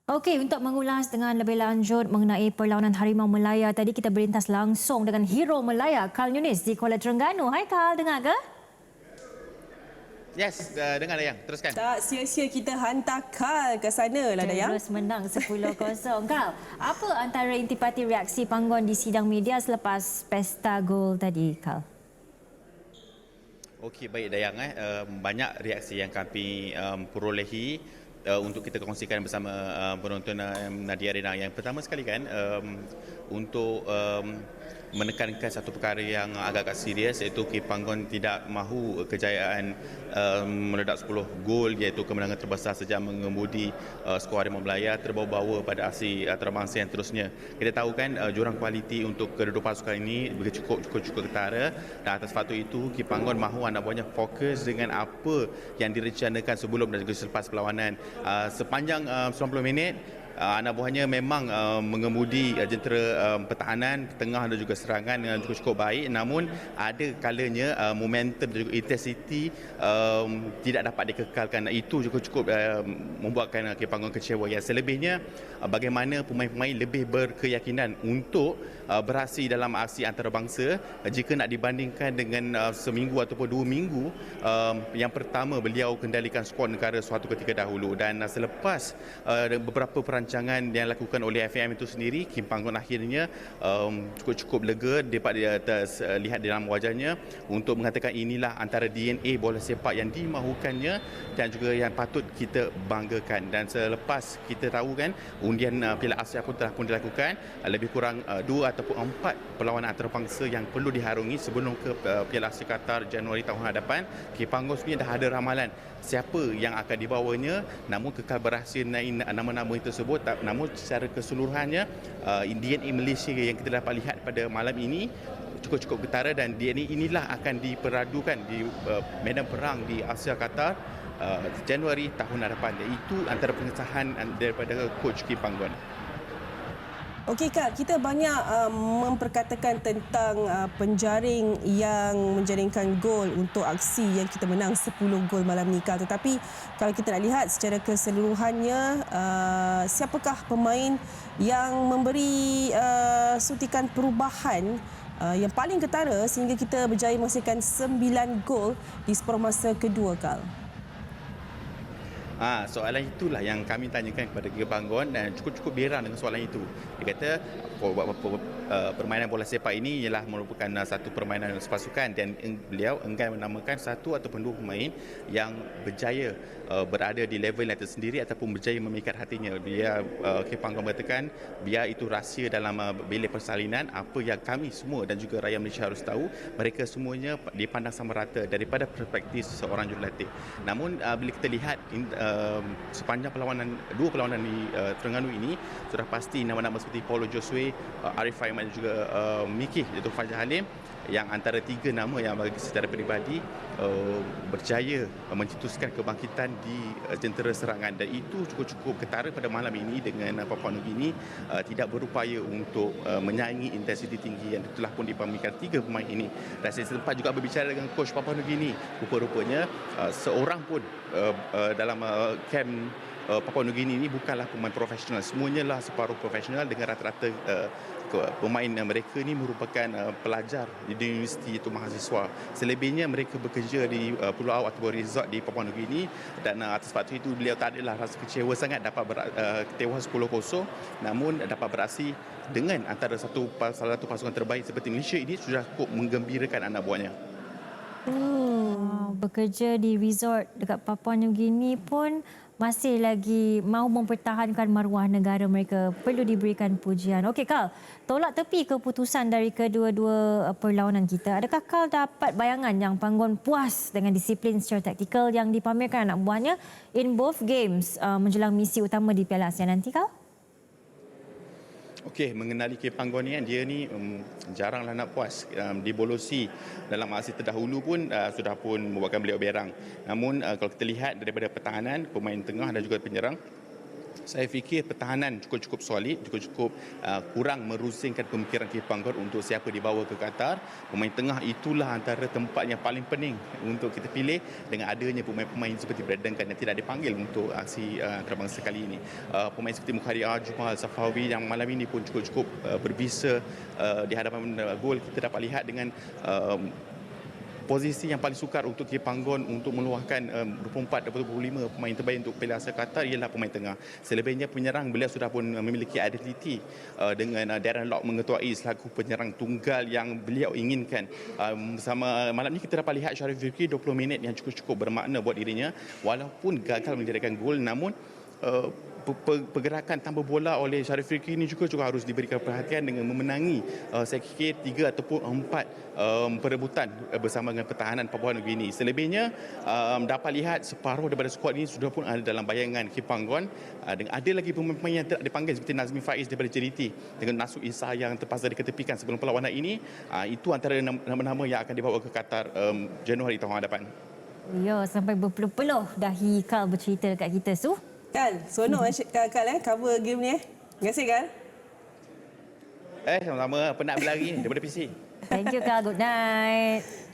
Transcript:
Okey, untuk mengulas dengan lebih lanjut mengenai perlawanan Harimau Melaya, tadi kita berlintas langsung dengan hero Melaya, Carl Yunis di Kuala Terengganu. Hai Carl, dengar ke? Yes, dengar Dayang. Teruskan. Tak sia-sia kita hantar Kal ke sana lah Dayang. Terus menang 10-0. Carl, apa antara intipati reaksi panggon di sidang media selepas pesta gol tadi, Carl? Okey, baik Dayang. Banyak reaksi yang kami perolehi untuk kita kongsikan bersama penonton Nadia Arena. Yang pertama sekali kan, untuk menekankan satu perkara yang agak-agak serius, iaitu Kepanggon tidak mahu kejayaan meledak 10 gol, iaitu kemenangan terbesar sejak mengemudi skuad Harimau Melaya terbawa-bawa pada aksi antarabangsa yang terusnya. Kita tahu kan jurang kualiti untuk kedua-dua pasukan ini cukup ketara, dan atas faktor itu Kepanggon mahu anak buahnya fokus dengan apa yang direncanakan sebelum dan juga selepas perlawanan. Sepanjang 90 minit anak buahnya memang mengemudi jentera pertahanan, tengah dan juga serangan dengan cukup baik, namun ada kalanya momentum dan juga intensity tidak dapat dikekalkan. Itu juga cukup membuatkan Kepanggon kecewa. Yang selebihnya, bagaimana pemain-pemain lebih berkeyakinan untuk berhasil dalam aksi antarabangsa jika nak dibandingkan dengan seminggu ataupun 2 minggu yang pertama beliau kendalikan skuad negara suatu ketika dahulu. Dan selepas beberapa perancangan yang dilakukan oleh FAM itu sendiri, Kepanggon akhirnya cukup lega dapat lihat di dalam wajahnya untuk mengatakan inilah antara DNA bola sepak yang dimahukannya dan juga yang patut kita banggakan. Dan selepas kita tahu kan, undian Piala Asia pun telah pun dilakukan, lebih kurang 2 ataupun 4 perlawanan antarabangsa yang perlu diharungi sebelum ke Piala Asia Qatar Januari tahun hadapan. Kepanggon sebenarnya dah ada ramalan siapa yang akan dibawanya, namun kekal berhasil naik nama-nama tersebut. Namun secara keseluruhannya, DNA Malaysia yang kita dapat lihat pada malam ini cukup ketara, dan DNA inilah akan diperadukan di medan perang di Asia Qatar Januari tahun hadapan. Itu antara pengesahan daripada coach Kepanggon. Okey Kak, kita banyak memperkatakan tentang penjaring yang menjaringkan gol untuk aksi yang kita menang 10 gol malam ni Kak. Tetapi kalau kita nak lihat secara keseluruhannya, siapakah pemain yang memberi suntikan perubahan yang paling ketara sehingga kita berjaya menghasilkan 9 gol di separuh masa kedua Kak? Soalan itulah yang kami tanyakan kepada Kepanggon, dan cukup berang dengan soalan itu. Dia kata permainan bola sepak ini ialah merupakan satu permainan sepasukan, dan beliau enggan menamakan satu ataupun 2 pemain yang berjaya berada di level yang tersendiri ataupun berjaya memikat hatinya. Kepanggon mengatakan biar itu rahsia dalam bilik persalinan. Apa yang kami semua dan juga rakyat Malaysia harus tahu, mereka semuanya dipandang sama rata daripada perspektif seorang jurulatih. Namun bila kita lihat sepanjang dua perlawanan di Terengganu ini, sudah pasti nama-nama seperti Paulo Josue, Arif Faiman dan juga Miki, iaitu Fajar Halim, yang antara 3 nama yang bagi secara peribadi berjaya mencetuskan kebangkitan di jentera serangan. Dan itu cukup ketara pada malam ini dengan Papua Nugini tidak berupaya untuk menyaingi intensiti tinggi, yang itulah pun dipamerkan 3 pemain ini. Dan saya sempat juga berbicara dengan coach Papua Nugini. Rupa-rupanya seorang pun dalam camp Papua Nugini ini bukanlah pemain profesional. Semuanya lah separuh profesional, dengan rata-rata pemain mereka ini merupakan pelajar di universiti atau mahasiswa. Selebihnya mereka bekerja di pulau ataupun resort di Papua Nugini, dan atas faktor itu beliau tak adalah rasa kecewa sangat dapat tewas 10-0, namun dapat beraksi dengan antara salah satu pasukan terbaik seperti Malaysia ini sudah cukup menggembirakan anak buahnya. Bekerja di resort dekat Papua Nugini pun masih lagi mahu mempertahankan maruah negara mereka. Perlu diberikan pujian. Okey Carl, tolak tepi keputusan dari kedua-dua perlawanan kita. Adakah Carl dapat bayangan yang panggon puas dengan disiplin secara taktikal yang dipamerkan anak buahnya in both games menjelang misi utama di Piala Asia nanti, Carl? Okey, mengenali Kepanggon ni, dia ni jaranglah nak puas. Dibolosi dalam aksi terdahulu pun sudah pun membuatkan beliau berang. Namun kalau kita lihat daripada pertahanan, pemain tengah dan juga penyerang, Saya fikir pertahanan cukup solid, cukup kurang merusingkan pemikiran Kipanggon untuk siapa dibawa ke Qatar. Pemain tengah itulah antara tempat yang paling pening untuk kita pilih dengan adanya pemain-pemain seperti Braden kan yang tidak dipanggil untuk aksi antarabangsa kali ini. Pemain seperti Mukhadir Jumal Safawi yang malam ini pun cukup berbisa di hadapan gol. Kita dapat lihat dengan posisi yang paling sukar untuk Kipanggon untuk meluahkan 24-25 pemain terbaik untuk Piala Asia Qatar ialah pemain tengah. Selebihnya penyerang beliau sudah pun memiliki identiti dengan Darren Lock mengetuai selaku penyerang tunggal yang beliau inginkan. Bersama malam ini kita dapat lihat Sharif Fikri 20 minit yang cukup bermakna buat dirinya walaupun gagal mendirikan gol, namun pergerakan tanpa bola oleh Sharif Fikri ini juga harus diberikan perhatian dengan memenangi saya fikir 3 ataupun 4 perebutan bersama dengan pertahanan Papua Nugini. Selebihnya dapat lihat separuh daripada skuad ini sudah pun ada dalam bayangan Kipanggon. Dan ada lagi pemain yang tidak dipanggil seperti Nazmi Faiz daripada JDT dengan Nasuk Isa yang terpaksa diketepikan sebelum perlawanan ini. Itu antara nama-nama yang akan dibawa ke Qatar Januari tahun hadapan. Ya, sampai berpeluh-peluh dahi Kal bercerita dekat kita, Su. Kal, seronok Kal cover game ni. Terima kasih Kal. Sama-sama, penat berlari ni daripada PC. Thank you, Kal. Good night.